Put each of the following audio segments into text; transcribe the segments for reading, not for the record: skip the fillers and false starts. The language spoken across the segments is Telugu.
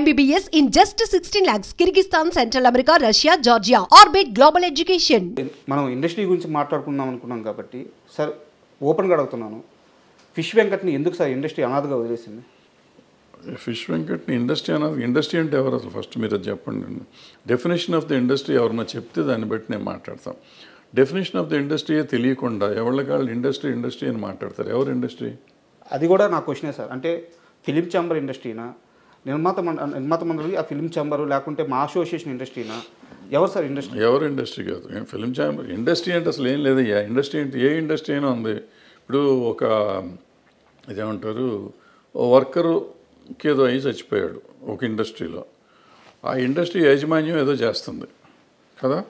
MBBS in just 16 lakhs. Kyrgyzstan, Central America, Russia, Georgia. Orbit Global Education. మనం ఇండస్ట్రీ గురించి మాట్లాడుకుందాం అనుకున్నాం కాబట్టి సార్ ఓపెన్గా అడుగుతున్నాను. ఫిష్ వెంకట్ని ఎందుకు సార్ ఇండస్ట్రీ అనాథగా వదిలేసింది? ఫిష్ వెంకట్ని ఇండస్ట్రీ అన్నది ఇండస్ట్రీ అంటే ఎవరు అసలు ఫస్ట్ మీరు అది చెప్పండి. డెఫినేషన్ ఆఫ్ ద ఇండస్ట్రీ ఎవరన్నా చెప్తే దాన్ని బట్టి నేను మాట్లాడతాం. డెఫినేషన్ ఆఫ్ ద ఇండస్ట్రీయే తెలియకుండా ఎవరికాళ్ళు ఇండస్ట్రీ అని మాట్లాడతారు. ఎవరు ఇండస్ట్రీ? అది కూడా నా క్వశ్చనే సార్. అంటే ఫిలిం ఛాంబర్ ఇండస్ట్రీనా, నిర్మాత మండలి ఆ ఫిలిం ఛాంబరు, లేకుంటే మా అసోసియేషన్ ఇండస్ట్రీనా? ఎవరు సార్ ఇండస్ట్రీ? ఎవరు ఇండస్ట్రీ కాదు. ఫిలిం ఛాంబర్ ఇండస్ట్రీ అంటే అసలు ఏం లేదయ్యా. ఇండస్ట్రీ అంటే ఏ ఇండస్ట్రీ అయినా ఉంది. ఇప్పుడు ఒక ఇదేమంటారు, ఓ వర్కరుకి ఏదో అయ్యి చచ్చిపోయాడు ఒక ఇండస్ట్రీలో. ఆ ఇండస్ట్రీ యాజమాన్యం ఏదో చేస్తుంది కదా.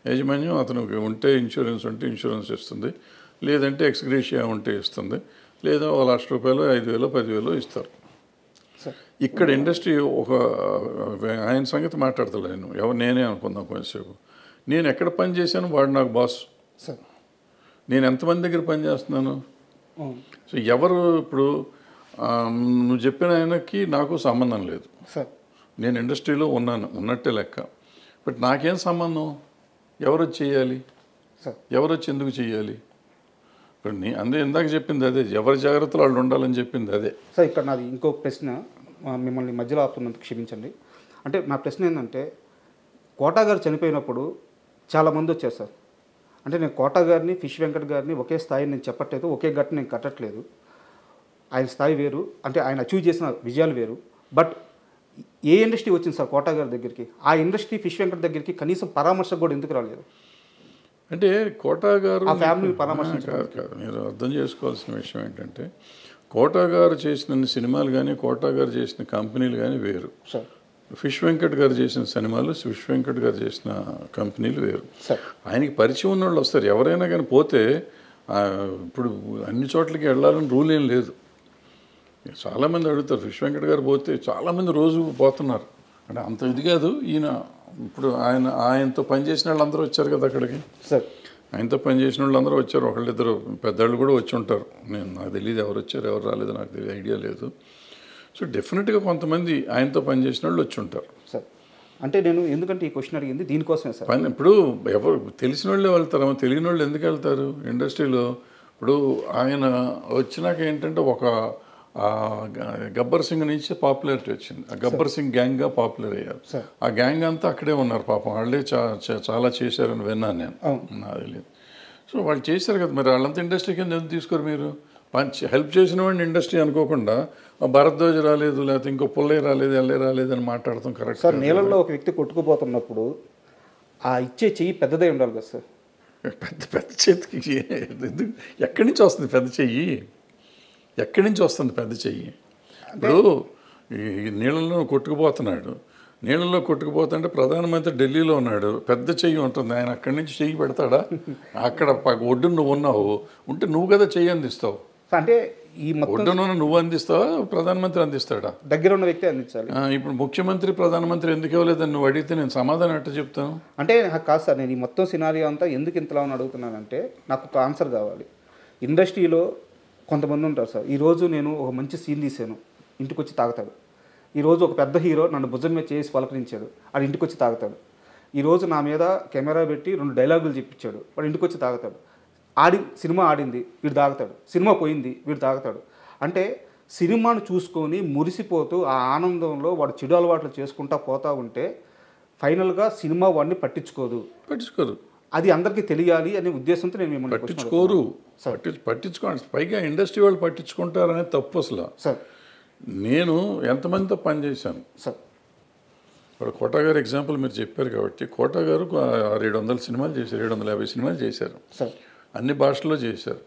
యాజమాన్యం అతనికి ఉంటే ఇన్సూరెన్స్ ఉంటే ఇన్సూరెన్స్ ఇస్తుంది, లేదంటే ఎక్స్గ్రేషియా ఉంటే ఇస్తుంది, లేదా ఒక ₹1,00,000 5,000 10,000 ఇస్తారు. ఇక్కడ ఇండస్ట్రీ ఒక ఆయన సంగతి మాట్లాడతలేను, నేనే అనుకుందాం కొంచెంసేపు. నేను ఎక్కడ పని చేశాను, వాడు నాకు బాస్. నేను ఎంతమంది దగ్గర పని చేస్తున్నాను. సో ఎవరు ఇప్పుడు నువ్వు చెప్పిన ఆయనకి నాకు సంబంధం లేదు. నేను ఇండస్ట్రీలో ఉన్నట్టే లెక్క. బట్ నాకేం సంబంధం? ఎవరు వచ్చి చేయాలి, ఎవరు వచ్చి ఎందుకు చేయాలి? ఇప్పుడు అందుకే ఇందాక చెప్పింది అదే, ఎవరి జాగ్రత్తలు వాళ్ళు ఉండాలని చెప్పింది అదే. సార్ ఇక్కడ నాది ఇంకో ప్రశ్న, మిమ్మల్ని మధ్యలో ఆపుతున్నందుకు క్షమించండి. అంటే నా ప్రశ్న ఏంటంటే, కోటా గారు చనిపోయినప్పుడు చాలామంది వచ్చారు సార్. అంటే నేను కోటా గారిని ఫిష్ వెంకట్ గారిని ఒకే స్థాయి నేను చెప్పట్లేదు, ఒకే గట్టు నేను కట్టట్లేదు. ఆయన స్థాయి వేరు, అంటే ఆయన అచీవ్ చేసిన విజయాలు వేరు. బట్ ఏ ఇండస్ట్రీ వచ్చింది సార్ కోటా గారి దగ్గరికి? ఆ ఇండస్ట్రీ ఫిష్ వెంకట్ దగ్గరికి కనీసం పరామర్శకు కూడా ఎందుకు రాలేదు? అంటే కోటా గారు ఫ్యామిలీ పరామర్శించారు కాదు. మీరు అర్థం చేసుకోవాల్సిన విషయం ఏంటంటే, కోటా గారు చేసిన సినిమాలు కానీ కోటా గారు చేసిన కంపెనీలు కానీ వేరు. ఫిష్ వెంకట్ గారు చేసిన సినిమాలు, ఫిష్ వెంకట్ గారు చేసిన కంపెనీలు వేరు. ఆయనకి పరిచయం ఉన్న వాళ్ళు వస్తారు. ఎవరైనా కానీ పోతే ఇప్పుడు అన్ని చోట్లకి వెళ్ళాలని రూల్ ఏం లేదు. చాలామంది అడుగుతారు, ఫిష్ వెంకట్ గారు పోతే చాలామంది రోజు పోతున్నారు. అంటే అంత ఇది కాదు. ఈయన ఇప్పుడు ఆయనతో పనిచేసిన వాళ్ళందరూ వచ్చారు కదా అక్కడికి. ఆయనతో పనిచేసిన వాళ్ళు అందరూ వచ్చారు. ఒకళ్ళిద్దరు పెద్దవాళ్ళు కూడా వచ్చి ఉంటారు. నాకు తెలియదు ఎవరు వచ్చారు ఎవరు రాలేదు, నాకు తెలియదు, ఐడియా లేదు. సో డెఫినెట్గా కొంతమంది ఆయనతో పనిచేసిన వాళ్ళు వచ్చి ఉంటారు. సార్ అంటే నేను ఎందుకంటే ఈ క్వశ్చన్ అడిగింది దీనికోసమే సార్. ఇప్పుడు ఎవరు తెలిసిన వాళ్ళే వెళ్తారు, తెలియని వాళ్ళు ఎందుకు వెళ్తారు ఇండస్ట్రీలో? ఇప్పుడు ఆయన వచ్చినాక ఏంటంటే ఒక గబ్బర్ సింగ్ నుంచి పాపులారిటీ వచ్చింది. ఆ గబ్బర్ సింగ్ గ్యాంగ్గా పాపులర్ అయ్యారు. ఆ గ్యాంగ్ అంతా అక్కడే ఉన్నారు పాపం. వాళ్ళే చాలా చేశారని విన్నాను నేను, నాకు తెలియదు. సో వాళ్ళు చేశారు కదా, మరి వాళ్ళంతా ఇండస్ట్రీ కింద ఎందుకు తీసుకోరు మీరు? హెల్ప్ చేసిన వాడిని ఇండస్ట్రీ అనుకోకుండా భరద్వాజ్ రాలేదు, లేకపోతే ఇంకో పుల్లయ్య రాలేదు, ఎల్లే రాలేదు అని మాట్లాడతాం కరెక్ట్ సార్. నీళ్ళల్లో ఒక వ్యక్తి కొట్టుకుపోతున్నప్పుడు ఆ ఇచ్చే చెయ్యి పెద్దదే ఉండాలి కదా సార్. పెద్ద చేతికి ఎందుకు, ఎక్కడి నుంచి వస్తుంది పెద్ద చెయ్యి? ఎక్కడి నుంచి వస్తుంది పెద్ద చెయ్యి? ఇప్పుడు ఈ నీళ్ళల్లో కొట్టుకుపోతున్నాడు, నీళ్ళల్లో కొట్టుకుపోతుంటే ప్రధానమంత్రి ఢిల్లీలో ఉన్నాడు, పెద్ద చెయ్యి ఉంటుంది. ఆయన అక్కడి నుంచి చెయ్యి పెడతాడా? అక్కడ ఒడ్డున నువ్వు ఉన్నావు, ఉంటే నువ్వు కదా చెయ్యి అందిస్తావు. అంటే ఈ ఒడ్డున నువ్వు అందిస్తావా, ప్రధానమంత్రి అందిస్తాడా? దగ్గర ఉన్న వ్యక్తి అందించాలి. ఇప్పుడు ముఖ్యమంత్రి ప్రధానమంత్రి ఎందుకు ఇవ్వలేదని నువ్వు అడిగితే నేను సమాధానం ఎట్లా చెప్తాను? అంటే కాదు సార్, నేను ఈ మొత్తం సినారియో అంతా ఎందుకు ఇంతలా అని అడుగుతున్నానంటే, నాకు ఒక ఆన్సర్ కావాలి. ఇండస్ట్రీలో కొంతమంది ఉంటారు సార్. ఈరోజు నేను ఒక మంచి సీన్ తీసాను, ఇంటికి వచ్చి తాగుతాడు. ఈరోజు ఒక పెద్ద హీరో నన్ను భుజం మీద చేసి పలకరించాడు, వాడు ఇంటికి వచ్చి తాగుతాడు. ఈరోజు నా మీద కెమెరా పెట్టి 2 డైలాగులు చెప్పించాడు, వాడు ఇంటికి వచ్చి తాగుతాడు. సినిమా ఆడింది, వీడు తాగుతాడు. సినిమా పోయింది, వీడు తాగుతాడు. అంటే సినిమాను చూసుకొని మురిసిపోతూ ఆ ఆనందంలో వాడు చెడు అలవాట్లు చేసుకుంటా పోతూ ఉంటే ఫైనల్గా సినిమా వాడిని పట్టించుకోదు. అది అందరికీ తెలియాలి అనే ఉద్దేశంతో నేను మిమ్మల్ని పట్టించుకోరు. పట్టించుకోండి, పైగా ఇండస్ట్రీ వాళ్ళు పట్టించుకుంటారనే తప్పు అసలు. సార్ నేను ఎంతమందితో పనిచేశాను సార్. ఇప్పుడు కోటా గారు ఎగ్జాంపుల్ మీరు చెప్పారు కాబట్టి, కోటా గారు 700 సినిమాలు చేశారు, 750 సినిమాలు చేశారు. సార్ అన్ని భాషల్లో చేశారు,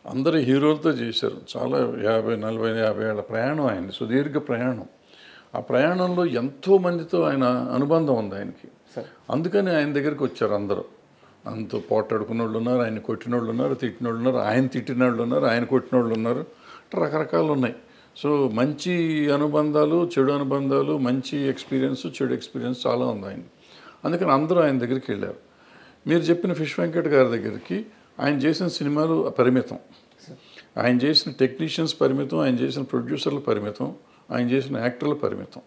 అందరు హీరోలతో చేశారు. చాలా 50, 40, 50 ఏళ్ళ ప్రయాణం ఆయన, సుదీర్ఘ ప్రయాణం. ఆ ప్రయాణంలో ఎంతోమందితో ఆయన అనుబంధం ఉంది ఆయనకి. అందుకని ఆయన దగ్గరికి వచ్చారు అందరూ. అంత పోటాడుకున్న వాళ్ళు ఉన్నారు, ఆయన కొట్టిన వాళ్ళు ఉన్నారు, తిట్టిన వాళ్ళు ఉన్నారు, ఆయన తిట్టిన వాళ్ళు ఉన్నారు, ఆయన కొట్టిన వాళ్ళు ఉన్నారు, రకరకాలు ఉన్నాయి. సో మంచి అనుబంధాలు, చెడు అనుబంధాలు, మంచి ఎక్స్పీరియన్స్, చెడు ఎక్స్పీరియన్స్ చాలా ఉంది ఆయన. అందుకని అందరూ ఆయన దగ్గరికి వెళ్ళారు. మీరు చెప్పిన ఫిష్ వెంకట్ గారి దగ్గరికి ఆయన చేసిన సినిమాలు పరిమితం, ఆయన చేసిన టెక్నీషియన్స్ పరిమితం, ఆయన చేసిన ప్రొడ్యూసర్లు పరిమితం, ఆయన చేసిన యాక్టర్లు పరిమితం.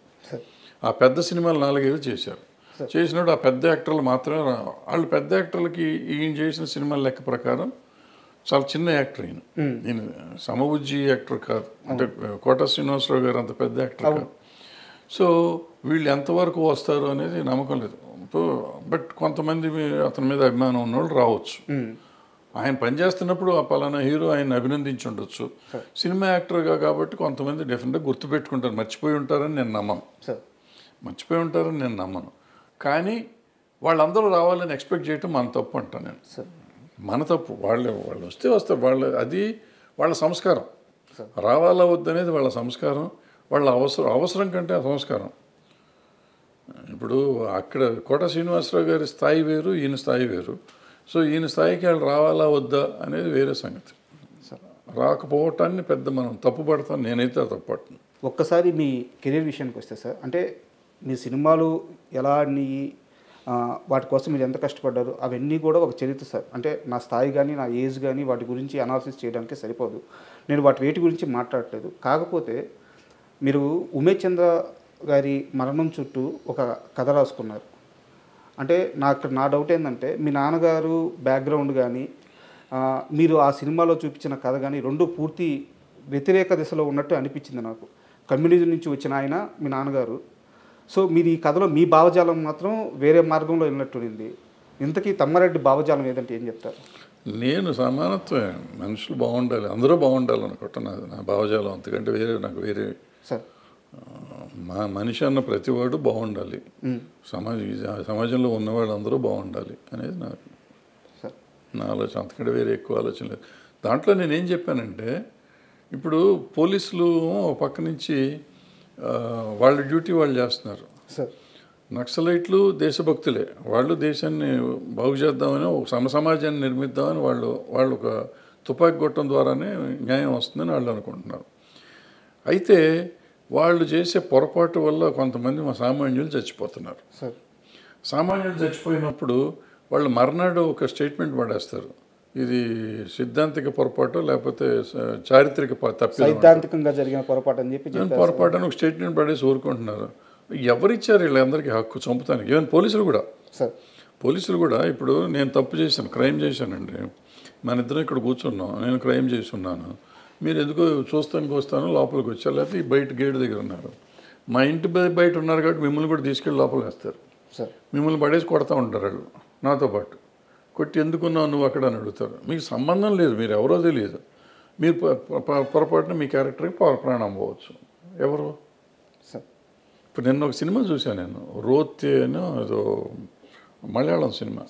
ఆ పెద్ద సినిమాలు 4-5 చేశారు. చేసినప్పుడు ఆ పెద్ద యాక్టర్లు మాత్రమే వాళ్ళు పెద్ద యాక్టర్లకి ఈయన చేసిన సినిమాల లెక్క ప్రకారం చాలా చిన్న యాక్టర్ ఈయన సమబుజ్జి యాక్టర్ కాదు, అంటే కోట శ్రీనివాసరావు గారు అంత పెద్ద యాక్టర్ కాదు. సో వీళ్ళు ఎంతవరకు వస్తారు అనేది నమ్మకం లేదు. బట్ కొంతమంది అతని మీద అభిమానం ఉన్నవాళ్ళు రావచ్చు. ఆయన పనిచేస్తున్నప్పుడు ఆ పలానా హీరో ఆయన అభినందించి ఉండొచ్చు. సినిమా యాక్టర్గా కాబట్టి కొంతమంది డెఫినెట్గా గుర్తుపెట్టుకుంటారు, మర్చిపోయి ఉంటారని నేను నమ్మను. కానీ వాళ్ళందరూ రావాలని ఎక్స్పెక్ట్ చేయటం మన తప్పు అంటాను నేను. మన తప్పు. వాళ్ళు వస్తారు, అది వాళ్ళ సంస్కారం. రావాలా వద్దనేది వాళ్ళ సంస్కారం, వాళ్ళ అవసరం కంటే ఆ సంస్కారం. ఇప్పుడు అక్కడ కోట శ్రీనివాసరావు గారి స్థాయి వేరు, ఈయన స్థాయి వేరు. సో ఈయన స్థాయికి వాళ్ళు రావాలా వద్దా అనేది వేరే సంగతి. రాకపోవటాన్ని పెద్ద మనం తప్పుపడతాం, నేనైతే తప్పుపడతాను. ఒక్కసారి మీ కెరీర్ విషయానికి వస్తే సార్, అంటే మీ సినిమాలు ఎలా ఆడినాయి, వాటి కోసం మీరు ఎంత కష్టపడ్డారు, అవన్నీ కూడా ఒక చరిత్ర సార్. అంటే నా స్థాయి కానీ నా ఏజ్ కానీ వాటి గురించి అనాలిసిస్ చేయడానికి సరిపోదు. నేను వేటి గురించి మాట్లాడట్లేదు. కాకపోతే మీరు ఉమేష్ చంద్ర గారి మరణం చుట్టూ ఒక కథ రాసుకున్నారు. అంటే నా డౌట్ ఏంటంటే మీ నాన్నగారు బ్యాక్గ్రౌండ్ కానీ మీరు ఆ సినిమాలో చూపించిన కథ కానీ రెండు పూర్తి వ్యతిరేక దిశలో ఉన్నట్టు అనిపించింది నాకు. కమ్యూనిజం నుంచి వచ్చిన ఆయన మీ నాన్నగారు. సో మీరు ఈ కథలో మీ భావజాలం మాత్రం వేరే మార్గంలో వెళ్ళినట్టుంది. ఇంతకీ తమ్మారెడ్డి భావజాలం ఏదంటే ఏం చెప్తారు? నేను సమానత్వమే, మనుషులు బాగుండాలి, అందరూ బాగుండాలి అనుకుంటున్నాను నా భావజాలం. అంతకంటే నాకు వేరే సార్ మనిషి అన్న ప్రతివాడు బాగుండాలి, సమాజంలో ఉన్నవాళ్ళు అందరూ బాగుండాలి అనేది నా ఆలోచన. అంతకంటే వేరే ఎక్కువ ఆలోచన లేదు. దాంట్లో నేనేం చెప్పానంటే, ఇప్పుడు పోలీసులు ఒక పక్క నుంచి వాళ్ళ డ్యూటీ వాళ్ళు చేస్తున్నారు. నక్సలైట్లు దేశభక్తులే, వాళ్ళు దేశాన్ని బాగు చేద్దామని, ఒక సమాజాన్ని నిర్మిద్దామని వాళ్ళు ఒక తుపాకీ కొట్టడం ద్వారానే న్యాయం వస్తుందని వాళ్ళు అనుకుంటున్నారు. అయితే వాళ్ళు చేసే పొరపాటు వల్ల కొంతమంది మా సామాన్యులు చచ్చిపోతున్నారు. సామాన్యులు చచ్చిపోయినప్పుడు వాళ్ళు మర్నాడు ఒక స్టేట్మెంట్ పడేస్తారు, ఇది సిద్ధాంతిక పొరపాటు లేకపోతే చారిత్రక సైద్ధాంతికంగా జరిగిన పొరపాటు అని చెప్పి పొరపాటు అని ఒక స్టేట్మెంట్ పడేసి ఊరుకుంటున్నారు. ఎవరిచ్చారు వీళ్ళందరికీ హక్కు చంపుతానికి? ఈవెన్ పోలీసులు కూడా ఇప్పుడు నేను తప్పు చేశాను, క్రైమ్ చేశానండి, మన ఇద్దరం ఇక్కడ కూర్చున్నాం, నేను క్రైమ్ చేసి ఉన్నాను, మీరు ఎందుకో చూస్తానికి వస్తాను లోపలికి వచ్చారు, లేకపోతే ఈ బయట గేట్ దగ్గర ఉన్నారు, మా ఇంటి బయట ఉన్నారు కాబట్టి మిమ్మల్ని కూడా తీసుకెళ్ళి లోపల వేస్తారు, మిమ్మల్ని పడేసి కొడతా ఉంటారు వాళ్ళు నాతో పాటు. కొట్టి ఎందుకున్నావు నువ్వు అక్కడ అని అడుగుతారు. మీకు సంబంధం లేదు, మీరు ఎవరో తెలియదు, మీరు పొరపాటున మీ క్యారెక్టర్కి ప్రాణం పోవచ్చు. ఎవరు? ఇప్పుడు నిన్న ఒక సినిమా చూశాను నేను, రోతే అని ఏదో మలయాళం సినిమా.